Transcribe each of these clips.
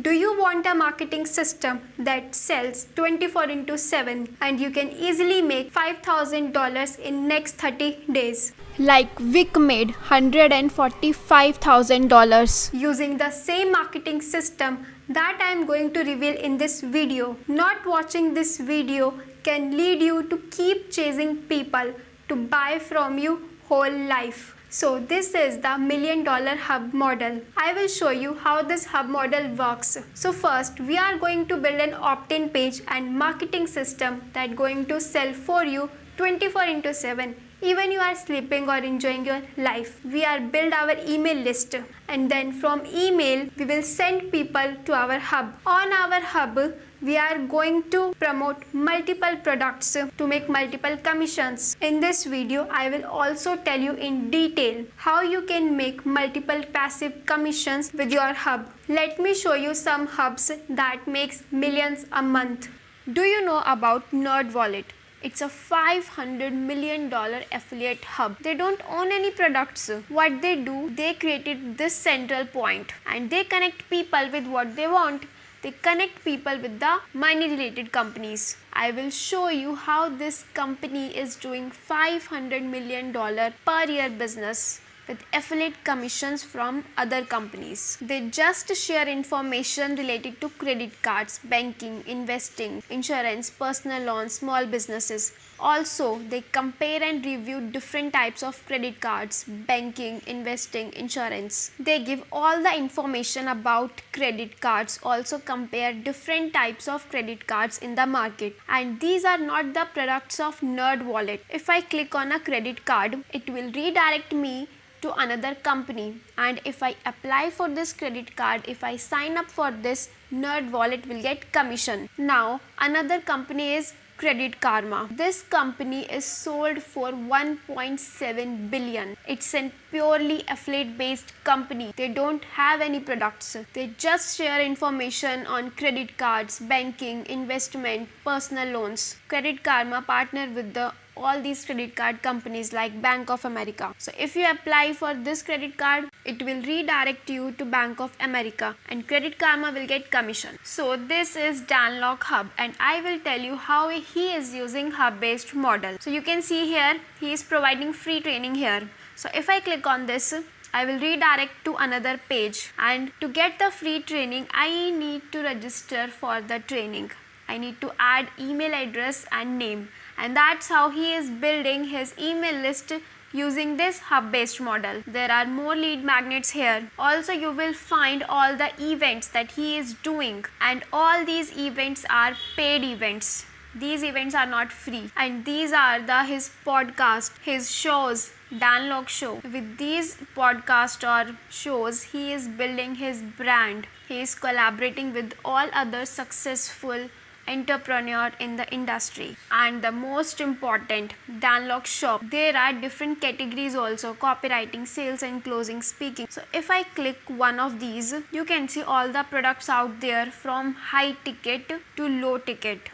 Do you want a marketing system that sells 24 into 7 and you can easily make $5,000 in next 30 days? Like Vic made $145,000 using the same marketing system that I am going to reveal in this video. Not watching this video can lead you to keep chasing people to buy from you whole life. So this is the $1 million hub model. I will show you how this hub model works. So first we are going to build an opt-in page and marketing system that going to sell for you 24 into 7. Even you are sleeping or enjoying your life. We are build our email list and then from email we will send people to our hub. On our hub we are going to promote multiple products to make multiple commissions. In this video I will also tell you in detail how you can make multiple passive commissions with your hub. Let me show you some hubs that makes millions a month. Do you know about NerdWallet? It's a $500 million affiliate hub. They don't own any products. What they do, they created this central point and they connect people with what they want. They connect people with the money related companies. I will show you how this company is doing $500 million per year business with affiliate commissions from other companies. They just share information related to credit cards, banking, investing, insurance, personal loans, small businesses. Also, they compare and review different types of credit cards, banking, investing, insurance. They give all the information about credit cards, also compare different types of credit cards in the market. And these are not the products of NerdWallet. If I click on a credit card, it will redirect me to another company, and if I apply for this credit card, if I sign up for this, NerdWallet will get commission. Now another company is Credit Karma. This company is sold for 1.7 billion. It's a purely affiliate based company. They don't have any products. They just share information on credit cards, banking, investment, personal loans. Credit Karma partner with all these credit card companies like Bank of America. So if you apply for this credit card, it will redirect you to Bank of America and Credit Karma will get commission. So this is Lok Hub and I will tell you how he is using hub based model. So you can see here he is providing free training here. So if I click on this, I will redirect to another page, and to get the free training I need to register for the training. I need to add email address and name, and that's how he is building his email list using this hub based model. There are more lead magnets here. Also you will find all the events that he is doing, and all these events are paid events. These events are not free, and these are his podcast, his shows, Dan Lok Show. With these podcast or shows, he is building his brand. He is collaborating with all other successful entrepreneur in the industry. And the most important, Dan Lok Shop. There are different categories also: copywriting, sales and closing, speaking. So if I click one of these, you can see all the products out there from high ticket to low ticket.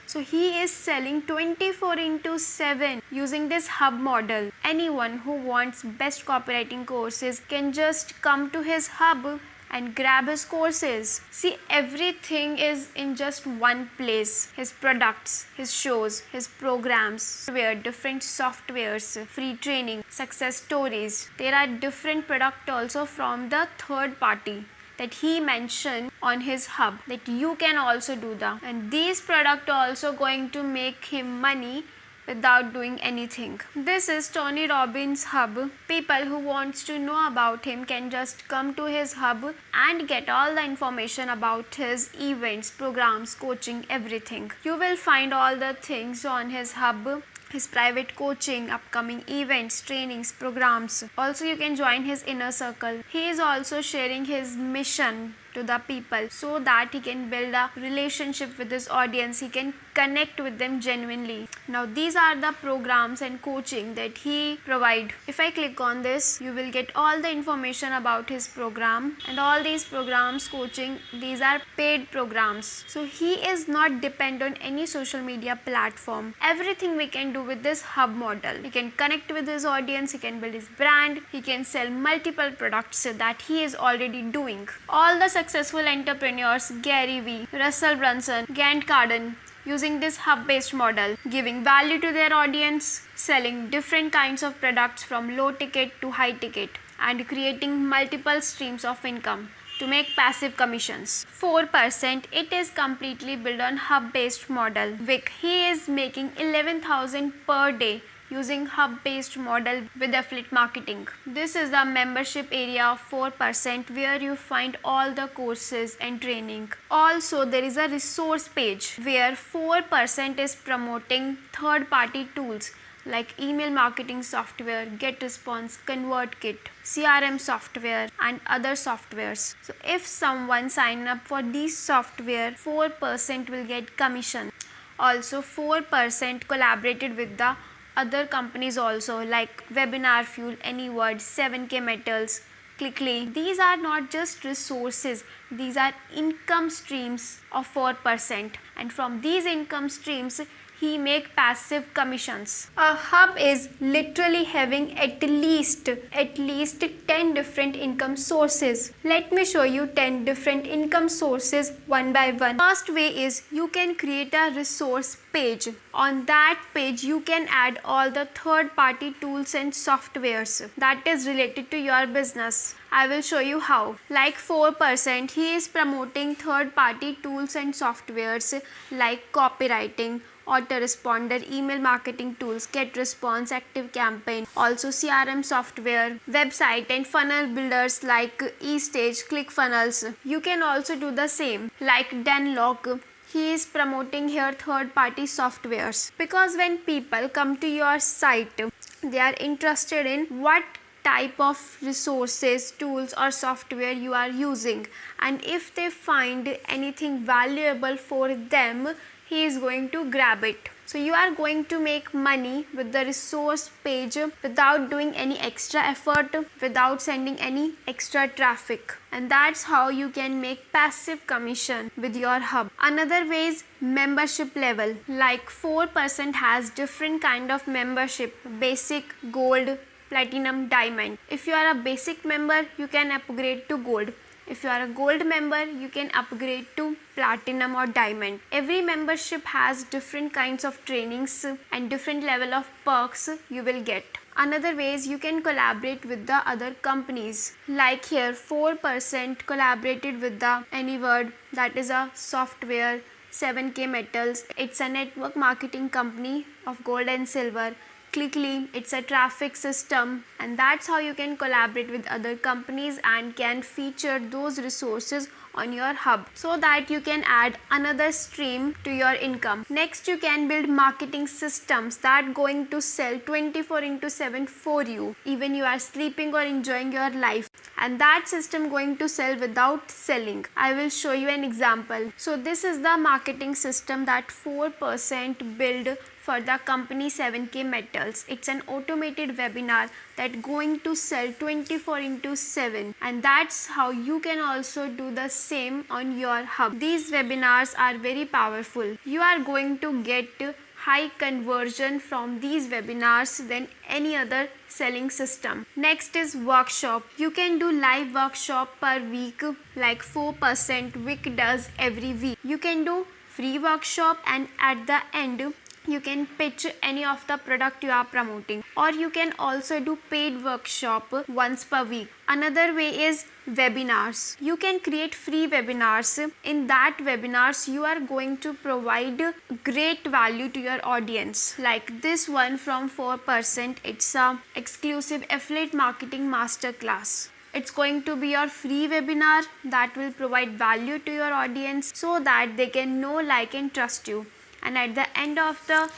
So he is selling 24 into 7 using this hub model. Anyone who wants best copywriting courses can just come to his hub and grab his courses. See, everything is in just one place. His products, his shows, his programs, different softwares, free training, success stories. There are different products also from the third party that he mentioned on his hub that you can also do that. And these products are also going to make him money without doing anything. This is Tony Robbins Hub. People who wants to know about him can just come to his hub and get all the information about his events, programs, coaching, everything. You will find all the things on his hub. His private coaching, upcoming events, trainings, programs. Also you can join his inner circle. He is also sharing his mission to the people so that he can build a relationship with his audience. He can connect with them genuinely. Now these are the programs and coaching that he provide. If I click on this, you will get all the information about his program, and all these programs coaching, these are paid programs. So he is not depend on any social media platform. Everything we can do with this hub model. He can connect with his audience, he can build his brand, he can sell multiple products that he is already doing. All the successful entrepreneurs, Gary Vee, Russell Brunson, Grant Cardone, using this hub-based model, giving value to their audience, selling different kinds of products from low ticket to high ticket, and creating multiple streams of income to make passive commissions. 4%, it is completely built on hub-based model. Vic, he is making 11,000 per day using hub-based model with affiliate marketing. This is the membership area of 4% where you find all the courses and training. Also, there is a resource page where 4% is promoting third-party tools like email marketing software, GetResponse, ConvertKit, CRM software, and other softwares. So if someone sign up for these software, 4% will get commission. Also, 4% collaborated with the other companies also like Webinar Fuel, Anyword, 7K Metals, Clickly. These are not just resources, these are income streams of 4%, and from these income streams he make passive commissions. A hub is literally having at least 10 different income sources. Let me show you 10 different income sources one by one. First way is you can create a resource page. On that page you can add all the third party tools and softwares that is related to your business. I will show you how. Like 4%, he is promoting third party tools and softwares like copywriting, autoresponder, email marketing tools, GetResponse, ActiveCampaign, also CRM software, website and funnel builders like eStage, ClickFunnels. You can also do the same like Dan Lok. He is promoting here third party softwares because when people come to your site, they are interested in what type of resources, tools or software you are using, and if they find anything valuable for them, he is going to grab it. So you are going to make money with the resource page without doing any extra effort, without sending any extra traffic, and that's how you can make passive commission with your hub. Another way is membership level. Like 4% has different kind of membership: basic, gold, platinum, diamond. If you are a basic member, you can upgrade to gold. If you are a gold member, you can upgrade to platinum or diamond. Every membership has different kinds of trainings and different level of perks you will get. Another way is you can collaborate with the other companies. Like here 4% collaborated with the Anyword, that is a software. 7K Metals, it's a network marketing company of gold and silver. Clickly, it's a traffic system, and that's how you can collaborate with other companies and can feature those resources on your hub so that you can add another stream to your income. Next, you can build marketing systems that going to sell 24/7 for you, even you are sleeping or enjoying your life, and that system going to sell without selling. I will show you an example. So this is the marketing system that 4% build for the company 7K Metals. It's an automated webinar that going to sell 24/7, and that's how you can also do the same on your hub. These webinars are very powerful. You are going to get high conversion from these webinars than any other selling system. Next is workshop. You can do live workshop per week like 4% week does every week. You can do free workshop, and at the end you can pitch any of the product you are promoting, or you can also do paid workshop once per week. Another way is webinars. You can create free webinars. In that webinars you are going to provide great value to your audience. Like this one from 4%, it's a exclusive affiliate marketing masterclass. It's going to be your free webinar that will provide value to your audience so that they can know, like and trust you. And at the end of the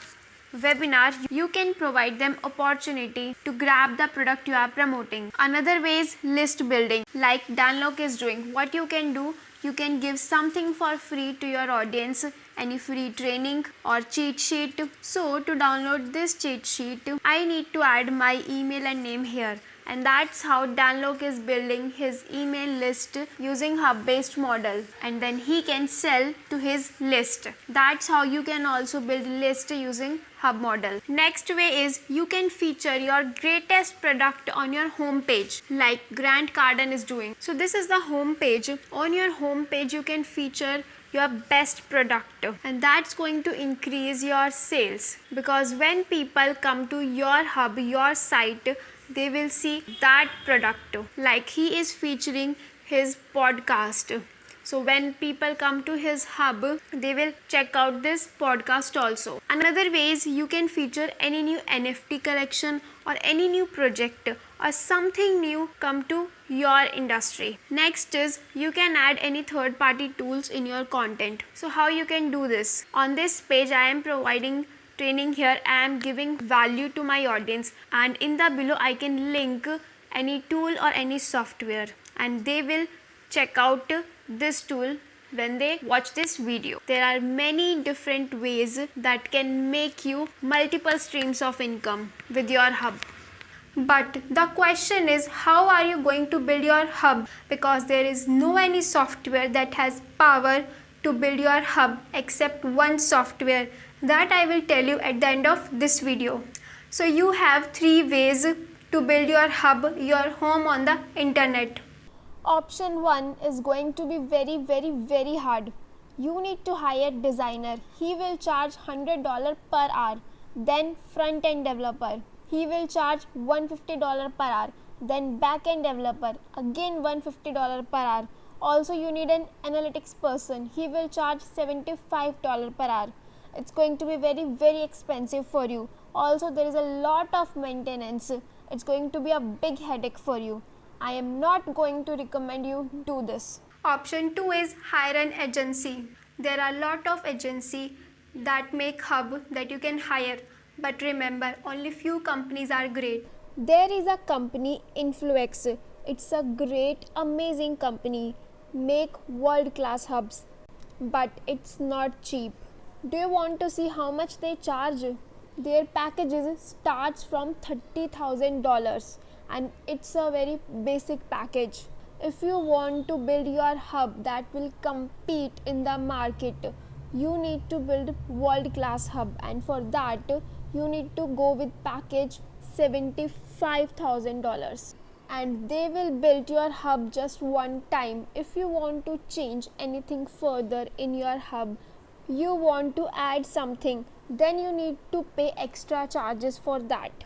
webinar, you can provide them opportunity to grab the product you are promoting. Another way is list building, like Dan Lok is doing. What you can do, you can give something for free to your audience, any free training or cheat sheet. So to download this cheat sheet, I need to add my email and name here. And that's how Lok is building his email list using hub based model, and then he can sell to his list. That's how you can also build list using hub model. Next way is you can feature your greatest product on your home page like Grant Cardone is doing. So this is the home page. On your home page you can feature your best product, and that's going to increase your sales, because when people come to your hub, your site, they will see that product. Like he is featuring his podcast, so when people come to his hub, they will check out this podcast also. Another way is you can feature any new NFT collection or any new project or something new come to your industry. Next is you can add any third party tools in your content. So how you can do this? On this page I am providing training here. I am giving value to my audience, and in the below I can link any tool or any software, and they will check out this tool when they watch this video. There are many different ways that can make you multiple streams of income with your hub. But the question is, how are you going to build your hub? Because there is no any software that has power to build your hub except one software that I will tell you at the end of this video. So you have 3 ways to build your hub, your home on the internet. Option 1 is going to be very hard. You need to hire designer. He will charge $100 per hour. Then front end developer, he will charge $150 per hour. Then back end developer, again $150 per hour. Also you need an analytics person. He will charge $75 per hour. It's going to be very expensive for you. Also there is a lot of maintenance. It's going to be a big headache for you. I am not going to recommend you do this. Option 2 is hire an agency. There are a lot of agency that make hub that you can hire. But remember, only few companies are great. There is a company, Influx. It's a great, amazing company. Make world-class hubs. But it's not cheap. Do you want to see how much they charge? Their packages starts from $30,000, and it's a very basic package. If you want to build your hub that will compete in the market, you need to build world-class hub, and for that you need to go with package $75,000, and they will build your hub just one time. If you want to change anything further in your hub, you want to add something, then you need to pay extra charges for that.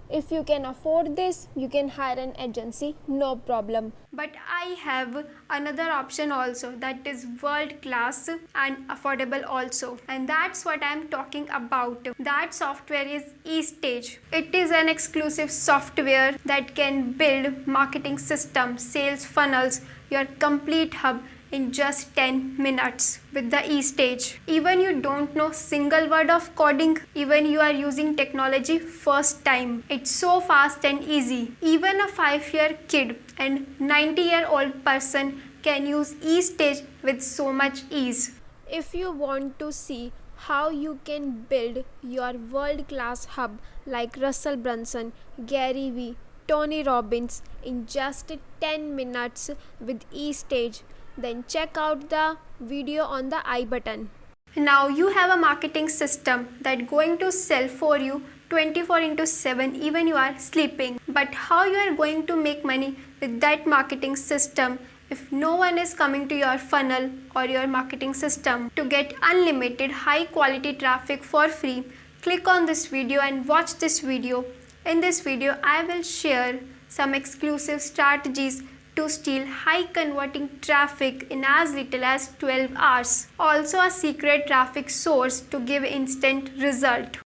If you can afford this, you can hire an agency, no problem. But I have another option also, that is world class and affordable also, and that's what I'm talking about. That software is eStage. It is an exclusive software that can build marketing systems, sales funnels, your complete hub in just 10 minutes with the eStage. Even you don't know single word of coding, even you are using technology first time. It's so fast and easy. Even a 5-year kid and 90-year-old person can use eStage with so much ease. If you want to see how you can build your world-class hub like Russell Brunson, Gary Vee, Tony Robbins in just 10 minutes with eStage, then check out the video on the I button. Now you have a marketing system that going to sell for you 24/7 even you are sleeping. But how you are going to make money with that marketing system if no one is coming to your funnel or your marketing system? To get unlimited high quality traffic for free, click on this video and watch this video. In this video I will share some exclusive strategies to steal high converting traffic in as little as 12 hours. Also a secret traffic source to give instant result.